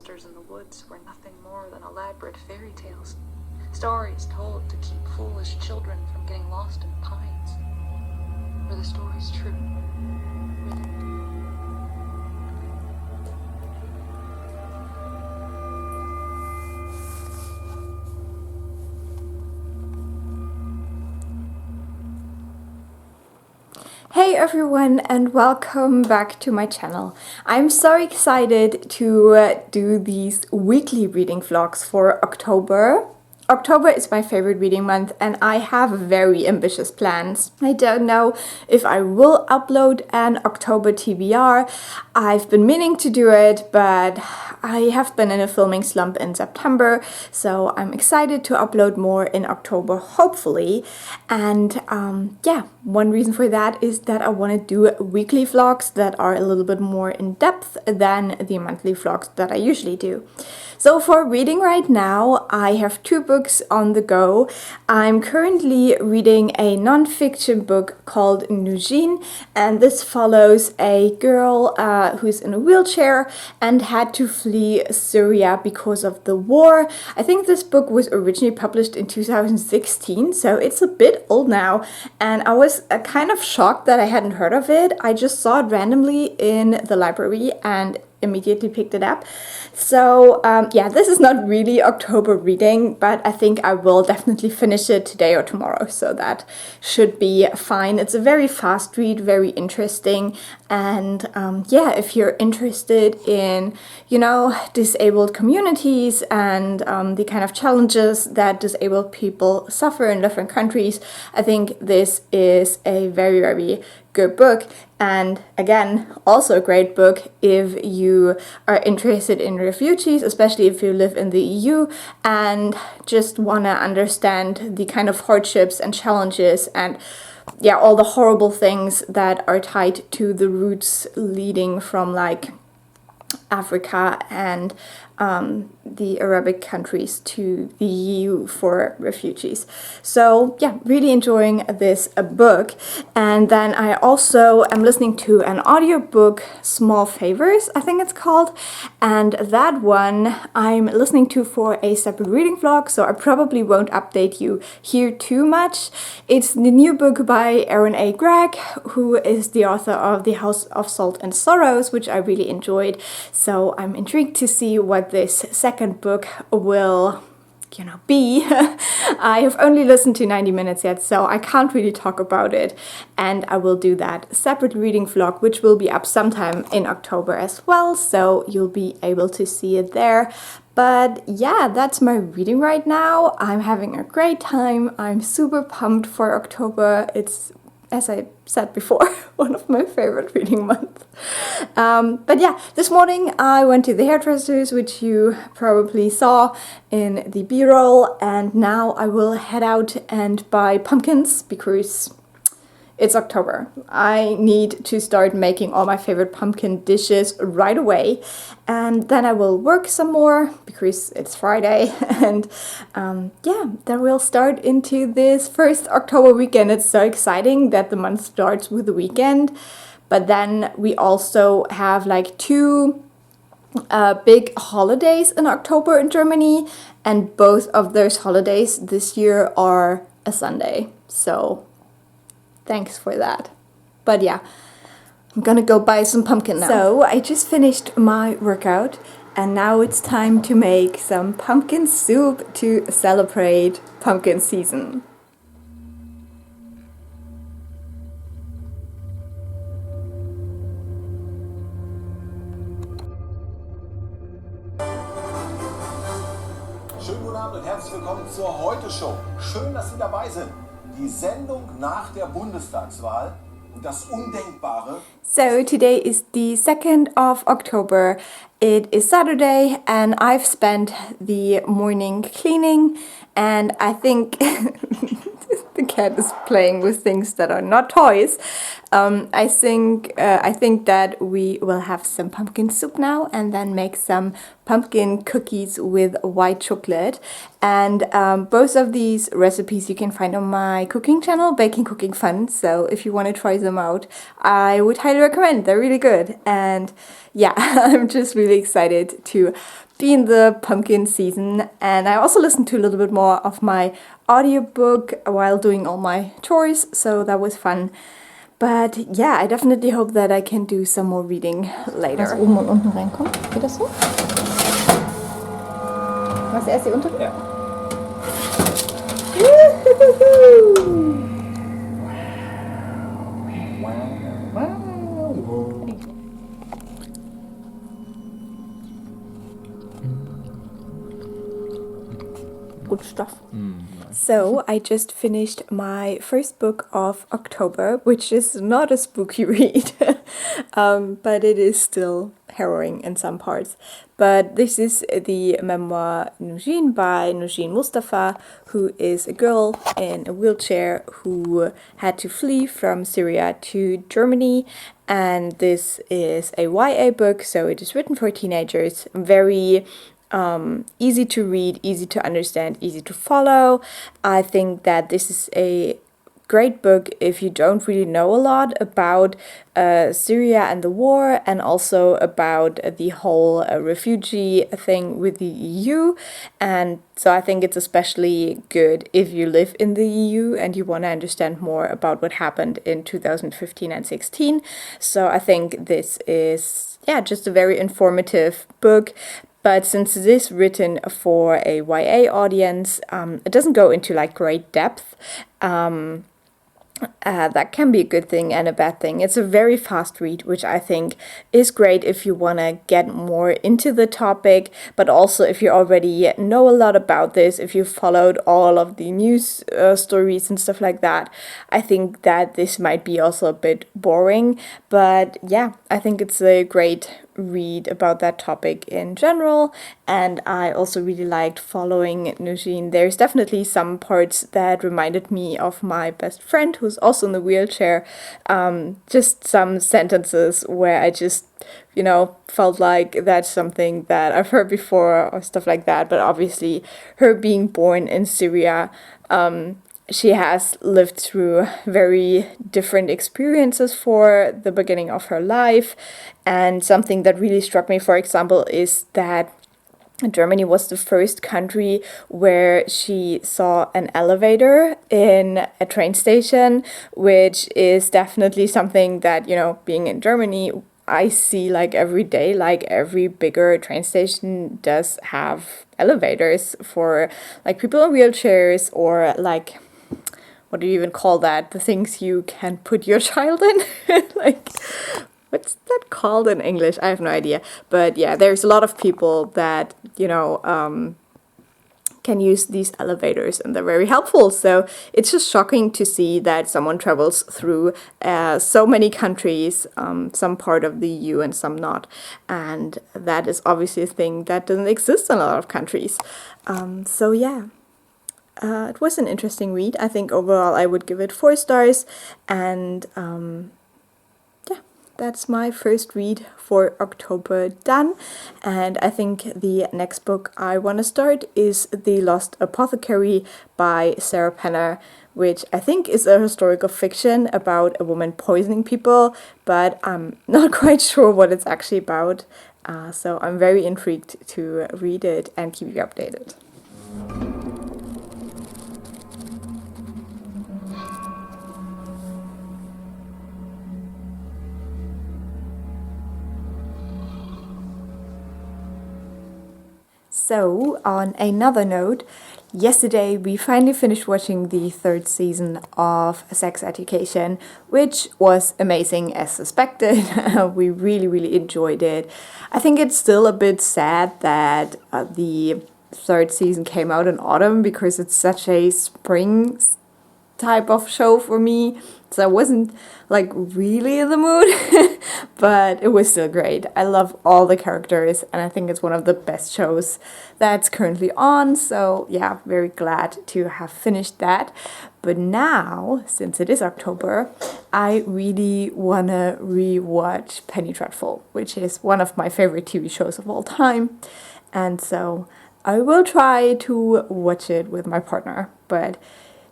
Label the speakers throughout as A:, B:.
A: monsters in the woods were nothing more than elaborate fairy tales. Stories told to keep foolish children from getting lost in the pines. Were the stories true?
B: Hey everyone, and welcome back to my channel. I'm so excited to do these weekly reading vlogs for October. October is my favorite reading month and I have very ambitious plans. I don't know if I will upload an October TBR. I've been meaning to do it, but I have been in a filming slump in September, so I'm excited to upload more in October, hopefully. And yeah, one reason for that is that I want to do weekly vlogs that are a little bit more in depth than the monthly vlogs that I usually do. So for reading right now, I have two books on the go. I'm currently reading a non-fiction book called Nujeen, and this follows a girl who's in a wheelchair and had to flee Syria because of the war. I think this book was originally published in 2016, so it's a bit old now, and I was kind of shocked that I hadn't heard of it. I just saw it randomly in the library and immediately picked it up. So yeah, this is not really October reading, but I think I will definitely finish it today or tomorrow, so that should be fine. It's a very fast read, very interesting, and yeah, if you're interested in, you know, disabled communities and the kind of challenges that disabled people suffer in different countries, I think this is a very, very good book. And again, also a great book if you are interested in refugees, especially if you live in the EU and just want to understand the kind of hardships and challenges and yeah, all the horrible things that are tied to the routes leading from like Africa and the Arabic countries to the EU for refugees. So yeah, really enjoying this book. And then I also am listening to an audiobook, Small Favors, I think it's called. And that one I'm listening to for a separate reading vlog, so I probably won't update you here too much. It's the new book by Erin who is the author of The House of Salt and Sorrows, which I really enjoyed. So I'm intrigued to see what this second book will, you know, be. I have only listened to 90 minutes yet, so I can't really talk about it, and I will do that separate reading vlog, which will be up sometime in October as well, so you'll be able to see it there. But yeah, that's my reading right now. I'm having a great time. I'm super pumped for October. It's, as I said before, one of my favorite reading months. But yeah, this morning I went to the hairdressers, which you probably saw in the b-roll, and now I will head out and buy pumpkins because it's October. I need to start making all my favorite pumpkin dishes right away, and then I will work some more because it's Friday, and yeah, then we'll start into this first October weekend. It's so exciting that the month starts with the weekend, but then we also have like two big holidays in October in Germany, and both of those holidays this year are a Sunday, so thanks for that. But yeah, I'm gonna go buy some pumpkin now. So I just finished my workout and now it's time to make some pumpkin soup to celebrate pumpkin season.
C: Schönen guten Abend und herzlich willkommen zur Heute-Show. Schön, dass Sie dabei sind. Die Sendung nach der Bundestagswahl, das Undenkbare.
B: So today is the 2nd of October. It is Saturday and I've spent the morning cleaning, and I think the cat is playing with things that are not toys. I think that we will have some pumpkin soup now and then make some pumpkin cookies with white chocolate. And both of these recipes you can find on my cooking channel, Baking Cooking Fun. So if you want to try them out, I would highly recommend. They're really good. And yeah, I'm just really excited to being the pumpkin season, and I also listened to a little bit more of my audiobook while doing all my chores, so that was fun. But yeah, I definitely hope that I can do some more reading later.
D: Was oben und unten reinkommt. Geht das so? Was erst die untere?
E: Ja.
B: Good stuff. So I just finished my first book of October, which is not a spooky read, but it is still harrowing in some parts. But this is the memoir Nujeen by Nujeen Mustafa, who is a girl in a wheelchair who had to flee from Syria to Germany. And this is a YA book, so it is written for teenagers, very easy to read, easy to understand, easy to follow. I think that this is a great book if you don't really know a lot about Syria and the war, and also about the whole refugee thing with the EU. And so I think it's especially good if you live in the EU and you want to understand more about what happened in 2015 and 16. So I think this is, yeah, just a very informative book. But since it is written for a YA audience, it doesn't go into like great depth. That can be a good thing and a bad thing. It's a very fast read, which I think is great if you want to get more into the topic, but also if you already know a lot about this, if you followed all of the news stories and stuff like that. I think that this might be also a bit boring, but yeah, I think it's a great read about that topic in general. And I also really liked following Nujeen. There's definitely some parts that reminded me of my best friend who's also in the wheelchair. Just some sentences where I just, you know, felt like that's something that I've heard before or stuff like that. But obviously her being born in Syria, she has lived through very different experiences for the beginning of her life. And something that really struck me, for example, is that Germany was the first country where she saw an elevator in a train station, which is definitely something that, you know, being in Germany, I see like every day. Like every bigger train station does have elevators for like people in wheelchairs, or like, what do you even call that? The things you can put your child in? Like, what's that called in English? I have no idea. But yeah, there's a lot of people that, you know, can use these elevators, and they're very helpful. So it's just shocking to see that someone travels through so many countries, some part of the EU and some not. And that is obviously a thing that doesn't exist in a lot of countries. So yeah. It was an interesting read. I think overall I would give it 4 stars, and yeah, that's my first read for October done. And I think the next book I want to start is The Lost Apothecary by Sarah Penner, which I think is a historical fiction about a woman poisoning people, but I'm not quite sure what it's actually about. So I'm very intrigued to read it and keep you updated. So, on another note, yesterday we finally finished watching the 3rd season of Sex Education, which was amazing as suspected. We really enjoyed it. I think it's still a bit sad that the 3rd season came out in autumn, because it's such a spring type of show for me, so I wasn't like really in the mood, but it was still great. I love all the characters, and I think it's one of the best shows that's currently on, so yeah, very glad to have finished that. But now, since it is October, I really wanna rewatch Penny Dreadful, which is one of my favorite TV shows of all time, and so I will try to watch it with my partner, but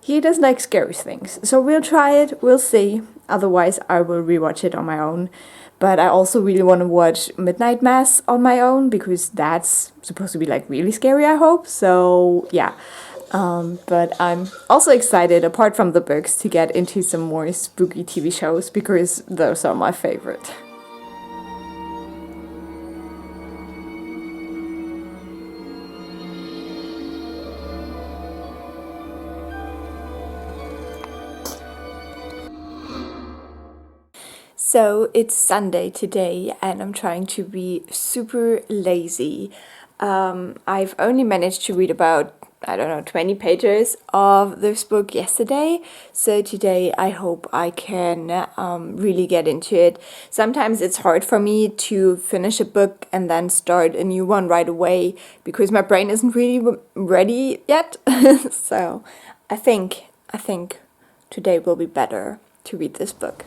B: he doesn't like scary things, so we'll try it, we'll see. Otherwise, I will rewatch it on my own. but I also really want to watch Midnight Mass on my own, because that's supposed to be like really scary, I hope. So yeah. But I'm also excited, apart from the books, to get into some more spooky TV shows, because those are my favorite. So it's Sunday today, and I'm trying to be super lazy. I've only managed to read about, I don't know, 20 pages of this book yesterday. So today I hope I can really get into it. Sometimes it's hard for me to finish a book and then start a new one right away, because my brain isn't really ready yet. So I think today will be better to read this book.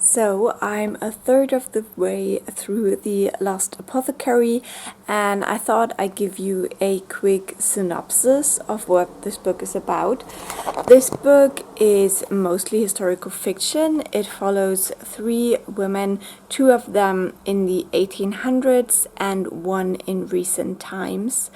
B: So I'm a third of the way through the last Apothecary, and I thought I'd give you a quick synopsis of what this book is about. This book is mostly historical fiction. It follows 3 women, 2 of them in the 1800s and 1 in recent times.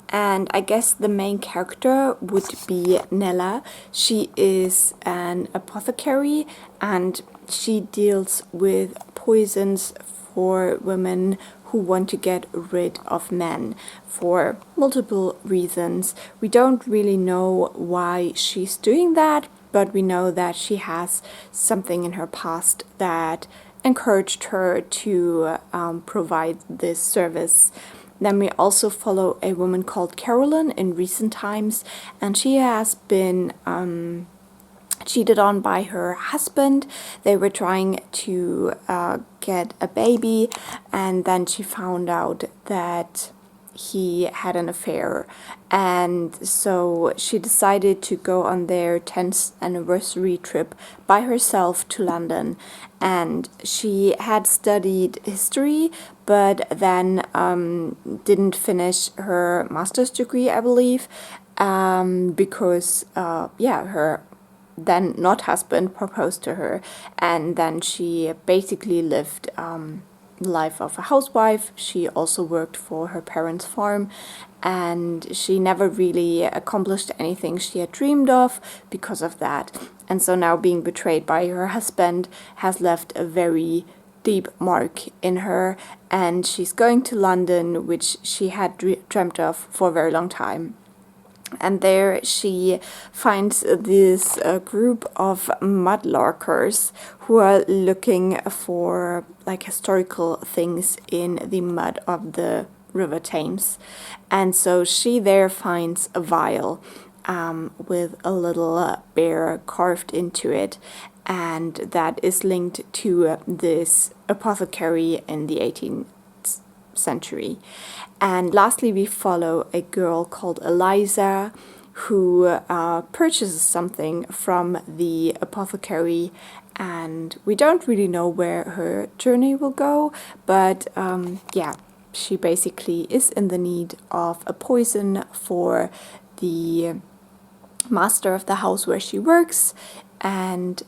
B: And I guess the main character would be Nella. She is an apothecary, and she deals with poisons for women who want to get rid of men for multiple reasons. We don't really know why she's doing that, but we know that she has something in her past that encouraged her to provide this service. Then we also follow a woman called Carolyn in recent times, and she has been cheated on by her husband. They were trying to get a baby, and then she found out that he had an affair, and so she decided to go on their 10th anniversary trip by herself to London. And she had studied history, but then didn't finish her master's degree, I believe, because her then not husband proposed to her, and then she basically lived life of a housewife. She also worked for her parents' farm, and she never really accomplished anything she had dreamed of because of that. And so now being betrayed by her husband has left a very deep mark in her, and she's going to London, which she had dreamt of for a very long time. And there she finds this group of mudlarkers who are looking for like historical things in the mud of the River Thames. And so she there finds a vial with a little bear carved into it, and that is linked to this apothecary in the 18th century. And lastly, we follow a girl called Eliza, who purchases something from the apothecary, and we don't really know where her journey will go, but she basically is in the need of a poison for the master of the house where she works, and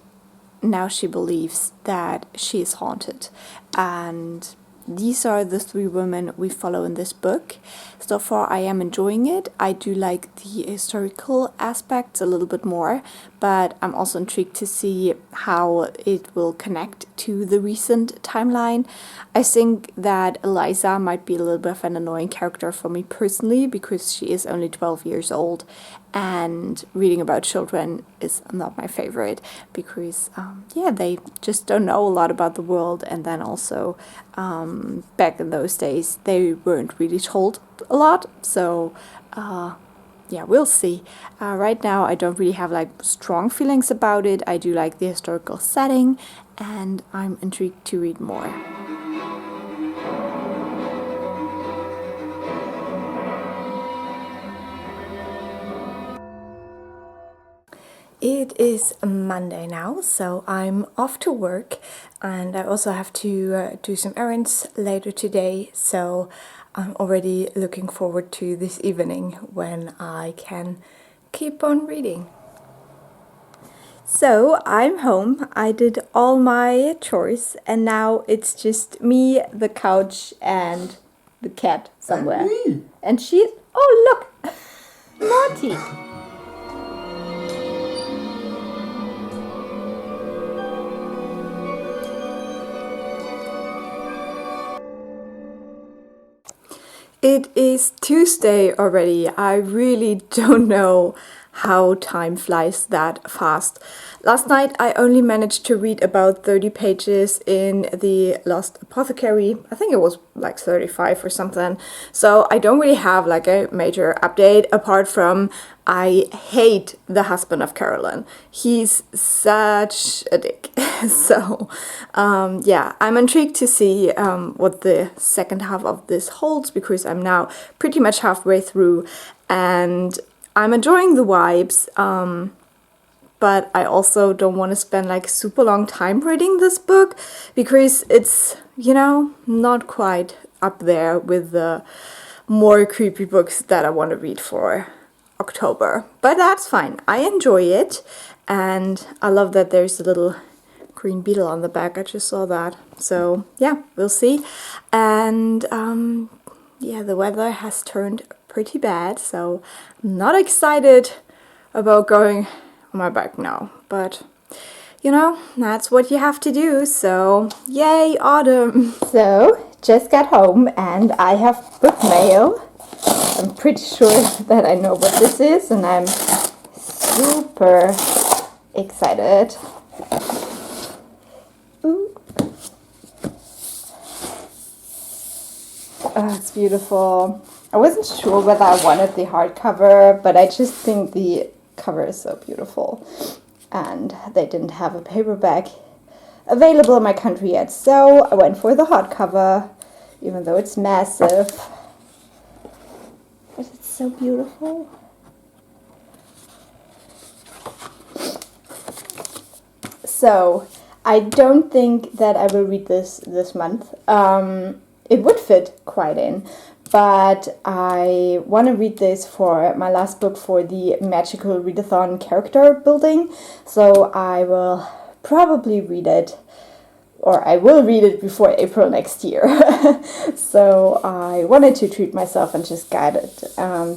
B: now she believes that she is haunted. And these are the 3 women we follow in this book. So far I am enjoying it. I do like the historical aspects a little bit more, but I'm also intrigued to see how it will connect to the recent timeline. I think that Eliza might be a little bit of an annoying character for me personally, because she is only 12 years old, and reading about children is not my favorite, because they just don't know a lot about the world, and then also back in those days, they weren't really told a lot. So, yeah, we'll see. Right now, I don't really have like strong feelings about it. I do like the historical setting, and I'm intrigued to read more. It is Monday now, so I'm off to work, and I also have to do some errands later today, so I'm already looking forward to this evening when I can keep on reading. So I'm home, I did all my chores, and now it's just me, the couch, and the cat somewhere. And she's, oh look, naughty. It is Tuesday already. I really don't know how time flies that fast. Last night I only managed to read about 30 pages in the Lost Apothecary. I think it was like 35 or something. So I don't really have like a major update apart from I hate the husband of Carolyn. He's such a dick. So yeah, I'm intrigued to see what the second half of this holds, because I'm now pretty much halfway through and I'm enjoying the vibes, but I also don't want to spend like super long time reading this book because it's, you know, not quite up there with the more creepy books that I want to read for October. But that's fine. I enjoy it, and I love that there's a little green beetle on the back. I just saw that. So yeah, we'll see. And yeah, the weather has turned pretty bad, so I'm not excited about going on my bike now, but you know, that's what you have to do. So yay, autumn. So just got home and I have book mail. I'm pretty sure that I know what this is, and I'm super excited. Ooh. Oh, it's beautiful. I wasn't sure whether I wanted the hardcover, but I just think the cover is so beautiful. And they didn't have a paperback available in my country yet, so I went for the hardcover, even though it's massive. But it's so beautiful. So, I don't think that I will read this month. It would fit quite in. But I want to read this for my last book for the Magical Readathon character building. So I will probably read it, or I will read it before April next year. So I wanted to treat myself and just guide it,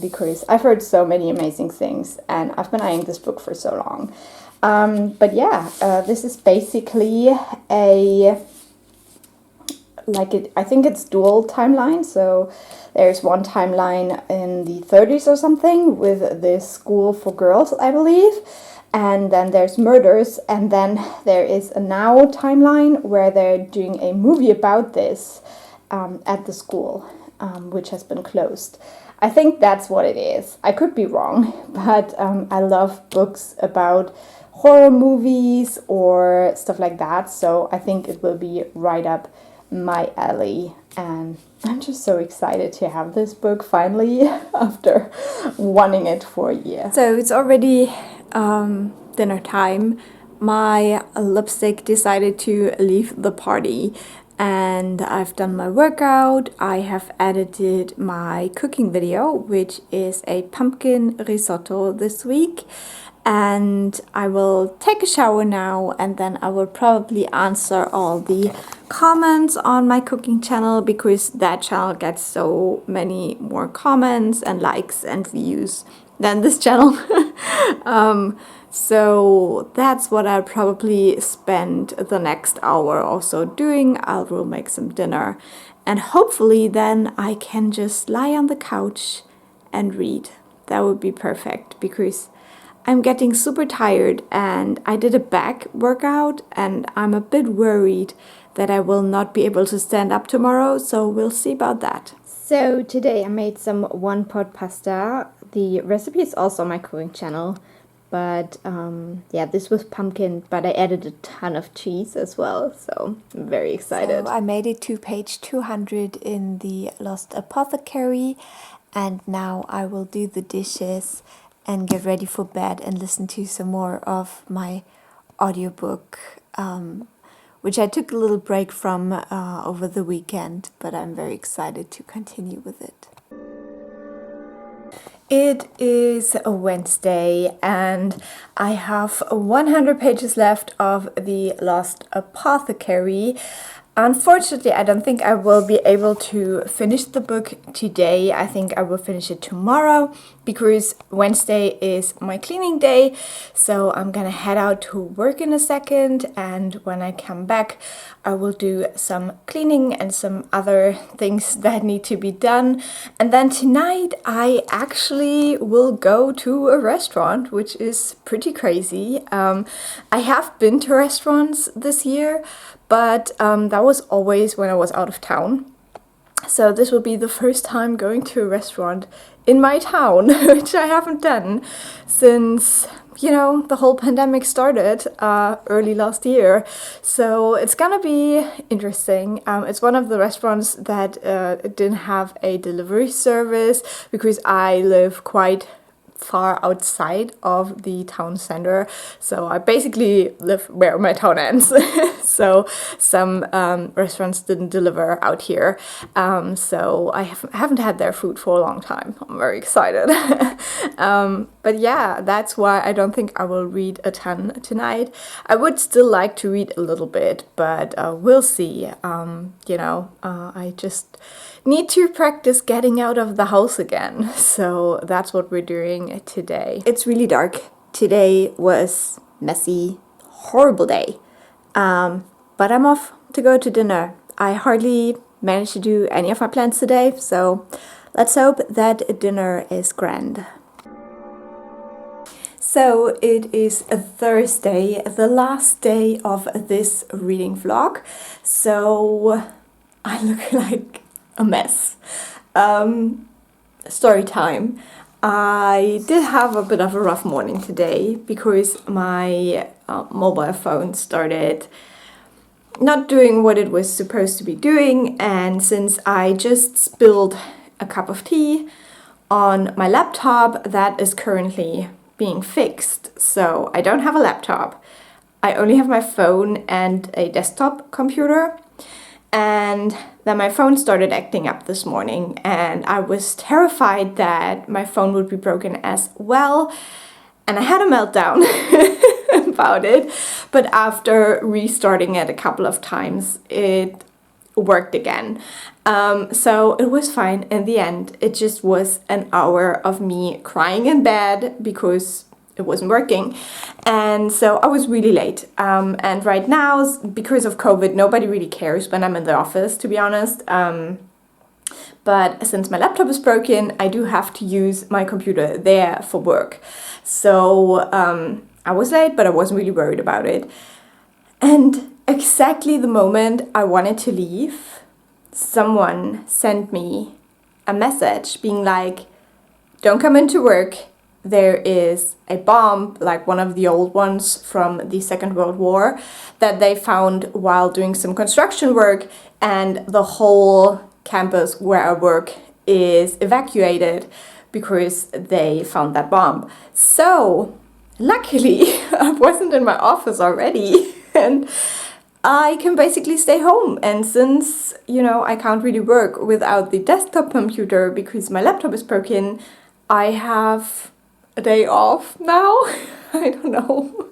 B: because I've heard so many amazing things and I've been eyeing this book for so long. But yeah, this is basically I think it's dual timeline. So there's one timeline in the 30s or something with this school for girls, I believe. And then there's murders. And then there is a now timeline where they're doing a movie about this at the school, which has been closed. I think that's what it is. I could be wrong, but I love books about horror movies or stuff like that. So I think it will be right up my alley, and I'm just so excited to have this book finally after wanting it for a year. So it's already dinner time. My lipstick decided to leave the party, and I've done my workout. I have edited my cooking video, which is a pumpkin risotto this week. And I will take a shower now, and then I will probably answer all the comments on my cooking channel, because that channel gets so many more comments and likes and views than this channel. So that's what I'll probably spend the next hour or so doing. I will make some dinner, and hopefully then I can just lie on the couch and read. That would be perfect, because I'm getting super tired and I did a back workout and I'm a bit worried that I will not be able to stand up tomorrow, so we'll see about that. So today I made some one-pot pasta. The recipe is also on my cooking channel, but yeah, this was pumpkin, but I added a ton of cheese as well, so I'm very excited. So I made it to page 200 in the Lost Apothecary, and now I will do the dishes and get ready for bed and listen to some more of my audiobook, which I took a little break from over the weekend, but I'm very excited to continue with it. It is a Wednesday and I have 100 pages left of the Lost Apothecary. Unfortunately, I don't think I will be able to finish the book today. I think I will finish it tomorrow because Wednesday is my cleaning day. So I'm gonna head out to work in a second, and when I come back, I will do some cleaning and some other things that need to be done. And then tonight I actually will go to a restaurant, which is pretty crazy. I have been to restaurants this year, but that was always when I was out of town. So this will be the first time going to a restaurant in my town, which I haven't done since, you know, the whole pandemic started early last year. So it's gonna be interesting. It's one of the restaurants that didn't have a delivery service because I live quite far outside of the town center, so I basically live where my town ends. So some restaurants didn't deliver out here, so I haven't had their food for a long time. I'm very excited. But yeah, that's why I don't think I will read a ton tonight. I would still like to read a little bit, but we'll see. You know, I just need to practice getting out of the house again. So that's what we're doing today. It's really dark. Today was messy, horrible day. But I'm off to go to dinner. I hardly managed to do any of my plans today, so let's hope that dinner is grand. So it is a Thursday, the last day of this reading vlog. So I look like a mess. Story time. I did have a bit of a rough morning today because my mobile phone started not doing what it was supposed to be doing, and since I just spilled a cup of tea on my laptop, that is currently being fixed. So I don't have a laptop. I only have my phone and a desktop computer. And then my phone started acting up this morning, and I was terrified that my phone would be broken as well. And I had a meltdown about it, but after restarting it a couple of times, it worked again. So it was fine in the end. It just was an hour of me crying in bed because it wasn't working, and so I was really late. And right now, because of COVID, nobody really cares when I'm in the office, to be honest. But since my laptop is broken, I do have to use my computer there for work. So I was late, but I wasn't really worried about it. And exactly the moment I wanted to leave, someone sent me a message being like, "Don't come into work. There is a bomb, like one of the old ones from the Second World War, that they found while doing some construction work, and the whole campus where I work is evacuated because they found that bomb." So luckily I wasn't in my office already and I can basically stay home. And since, you know, I can't really work without the desktop computer because my laptop is broken, I have a day off now. I don't know.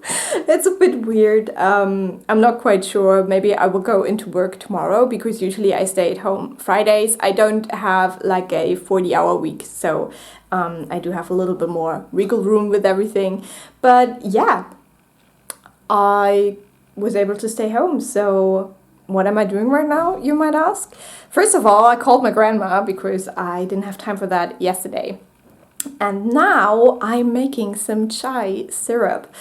B: It's a bit weird. I'm not quite sure. Maybe I will go into work tomorrow because usually I stay at home Fridays. I don't have like a 40-hour week, so I do have a little bit more wiggle room with everything. But yeah, I was able to stay home. So what am I doing right now, you might ask? First of all, I called my grandma because I didn't have time for that yesterday. And now I'm making some chai syrup,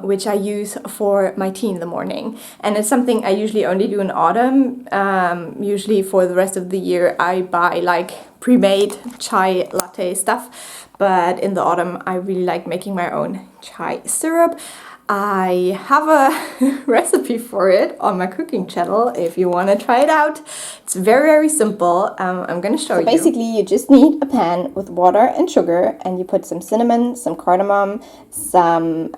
B: which I use for my tea in the morning. And it's something I usually only do in autumn. Usually for the rest of the year I buy like pre-made chai latte stuff. But in the autumn I really like making my own chai syrup. I have a recipe for it on my cooking channel if you want to try it out. It's very, very simple. I'm going to show you.
D: Basically, you just need a pan with water and sugar, and you put some cinnamon, some cardamom, some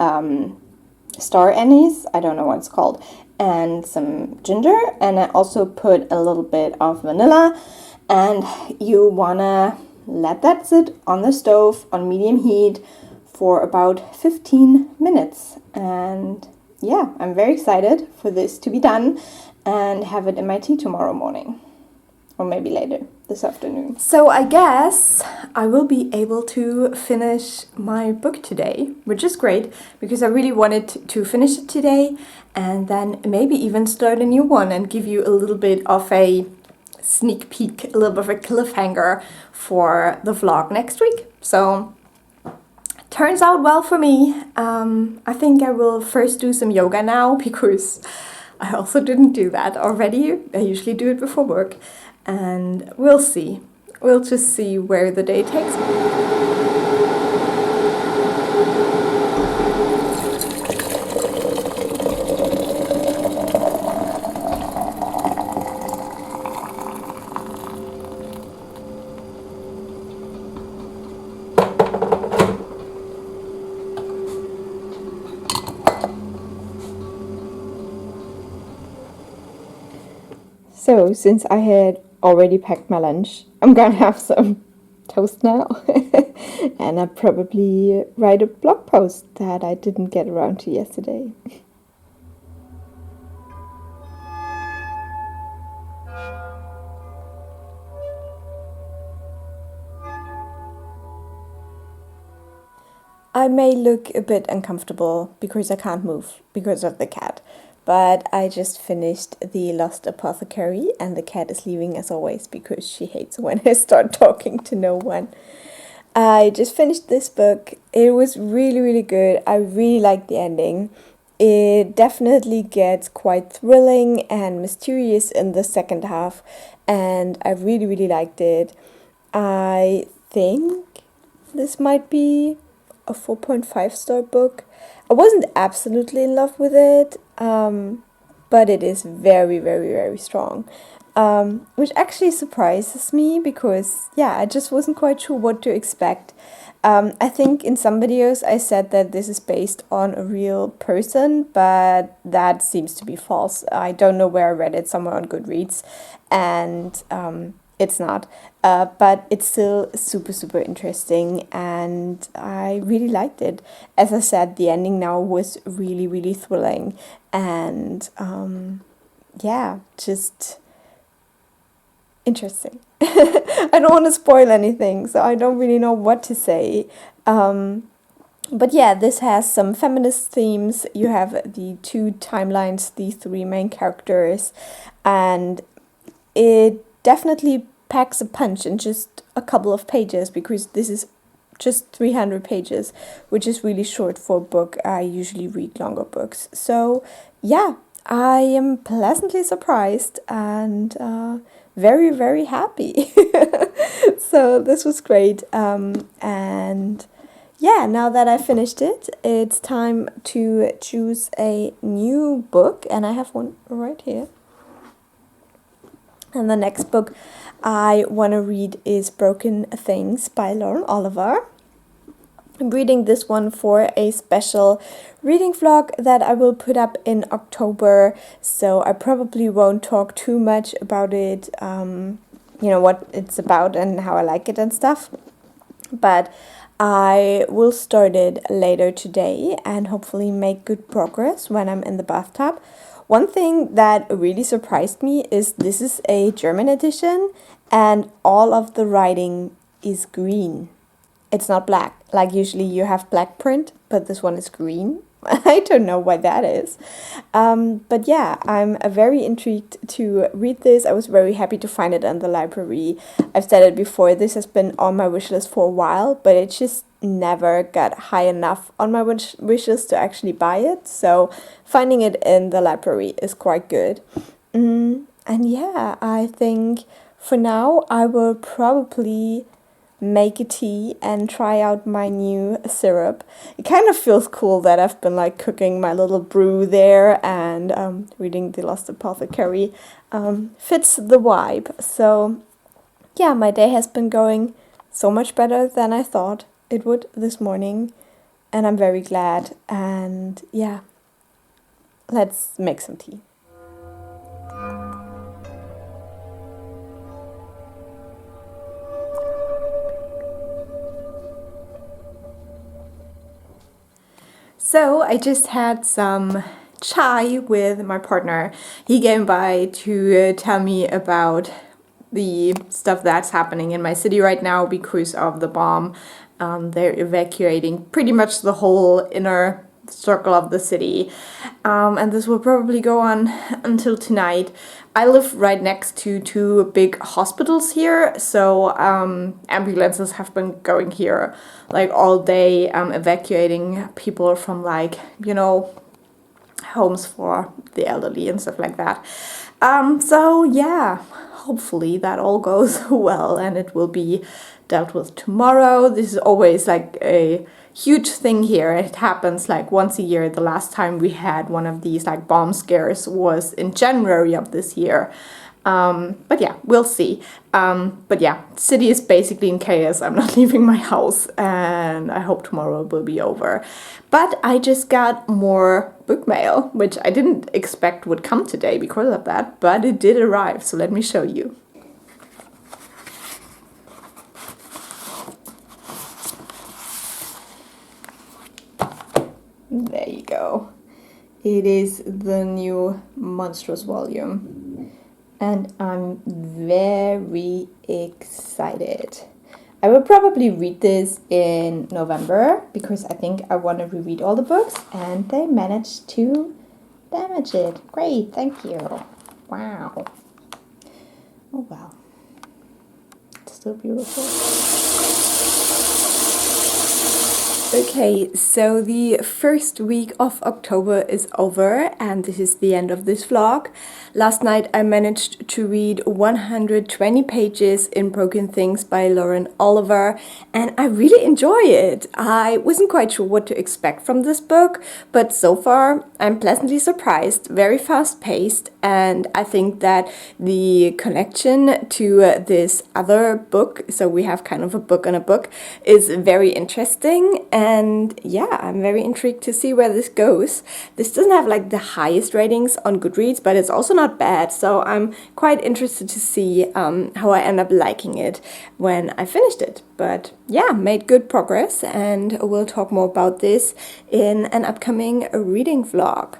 D: star anise, I don't know what it's called, and some ginger. And I also put a little bit of vanilla. And you want to let that sit on the stove on medium heat for about 15 minutes. And yeah, I'm very excited for this to be done and have it in my tea tomorrow morning, or maybe later this afternoon.
B: So I guess I will be able to finish my book today, which is great because I really wanted to finish it today and then maybe even start a new one and give you a little bit of a sneak peek, a little bit of a cliffhanger for the vlog next week. So turns out well for me. I think I will first do some yoga now because I also didn't do that already. I usually do it before work. And we'll see. We'll just see where the day takes me.
D: So, since I had already packed my lunch, I'm gonna have some toast now. And I'll probably write a blog post that I didn't get around to yesterday.
B: I may look a bit uncomfortable because I can't move because of the cat. But I just finished The Lost Apothecary and the cat is leaving as always because she hates when I start talking to no one. I just finished this book. It was really, really good. I really liked the ending. It definitely gets quite thrilling and mysterious in the second half, and I really, really liked it. I think this might be a 4.5-star book. I wasn't absolutely in love with it, but it is very, very, very strong. Which actually surprises me because, yeah, I just wasn't quite sure what to expect. I think in some videos I said that this is based on a real person, but that seems to be false. I don't know where I read it, somewhere on Goodreads, and it's not. But it's still super, super interesting, and I really liked it. As I said, the ending now was really, really thrilling, and yeah, just interesting. I don't want to spoil anything, so I don't really know what to say. But yeah, this has some feminist themes. You have the two timelines, the three main characters, and it definitely packs a punch in just a couple of pages because this is just 300 pages, which is really short for a book. I usually read longer books. So yeah, I am pleasantly surprised and very, very happy. So this was great. And yeah, now that I finished it, it's time to choose a new book, and I have one right here. And the next book I want to read is Broken Things by Lauren Oliver. I'm reading this one for a special reading vlog that I will put up in October, so I probably won't talk too much about it, you know, what it's about and how I like it and stuff. But I will start it later today and hopefully make good progress when I'm in the bathtub. One thing that really surprised me is this is a German edition and all of the writing is green. It's not black. Like usually you have black print, but this one is green. I don't know why that is. But yeah, I'm very intrigued to read this. I was very happy to find it in the library. I've said it before, this has been on my wish list for a while, but it just never got high enough on my wish list to actually buy it. So finding it in the library is quite good. And yeah, I think for now I will probably make a tea and try out my new syrup. It kind of feels cool that I've been like cooking my little brew there and reading The Lost Apothecary. Fits the vibe. So yeah, my day has been going so much better than I thought it would this morning, and I'm very glad. And yeah, let's make some tea. So I just had some chai with my partner. He came by to tell me about the stuff that's happening in my city right now because of the bomb. They're evacuating pretty much the whole inner circle of the city, and this will probably go on until tonight. I live right next to two big hospitals here, so ambulances have been going here like all day, evacuating people from like, you know, homes for the elderly and stuff like that. So yeah, hopefully that all goes well and it will be dealt with tomorrow. This is always like a huge thing here. It happens like once a year. The last time we had one of these like bomb scares was in January of this year. But yeah, we'll see. But yeah, city is basically in chaos. I'm not leaving my house and I hope tomorrow will be over. But I just got more book mail, which I didn't expect would come today because of that, but it did arrive. So let me show you. There you go. It is the new Monstress volume. And I'm very excited. I will probably read this in November because I think I want to reread all the books and they managed to damage it. Great, thank you. Wow. Oh wow. It's still beautiful. Okay, so the first week of October is over and this is the end of this vlog. Last night I managed to read 120 pages in Broken Things by Lauren Oliver and I really enjoy it. I wasn't quite sure what to expect from this book, but so far I'm pleasantly surprised, very fast paced, and I think that the connection to this other book, so we have kind of a book on a book, is very interesting. And yeah, I'm very intrigued to see where this goes. This doesn't have like the highest ratings on Goodreads, but it's also not bad. So I'm quite interested to see how I end up liking it when I finished it. But yeah, made good progress and we'll talk more about this in an upcoming reading vlog.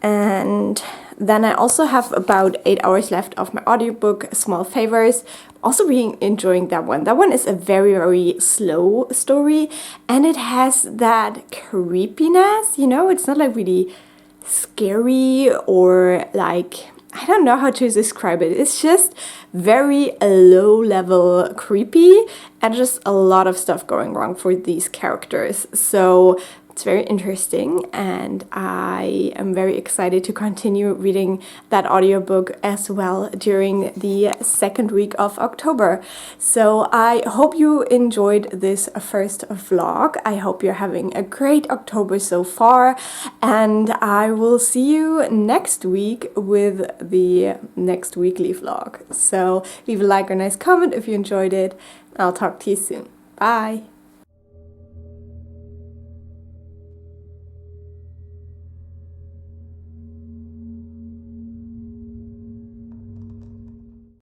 B: And then I also have about 8 hours left of my audiobook, Small Favors. Also really enjoying that one. That one is a very, very slow story and it has that creepiness, you know, it's not like really scary or like, I don't know how to describe it. It's just very low level creepy and just a lot of stuff going wrong for these characters. So it's very interesting and I am very excited to continue reading that audiobook as well during the second week of October. So I hope you enjoyed this first vlog. I hope you're having a great October so far and I will see you next week with the next weekly vlog. So leave a like or nice comment if you enjoyed it. I'll talk to you soon. Bye!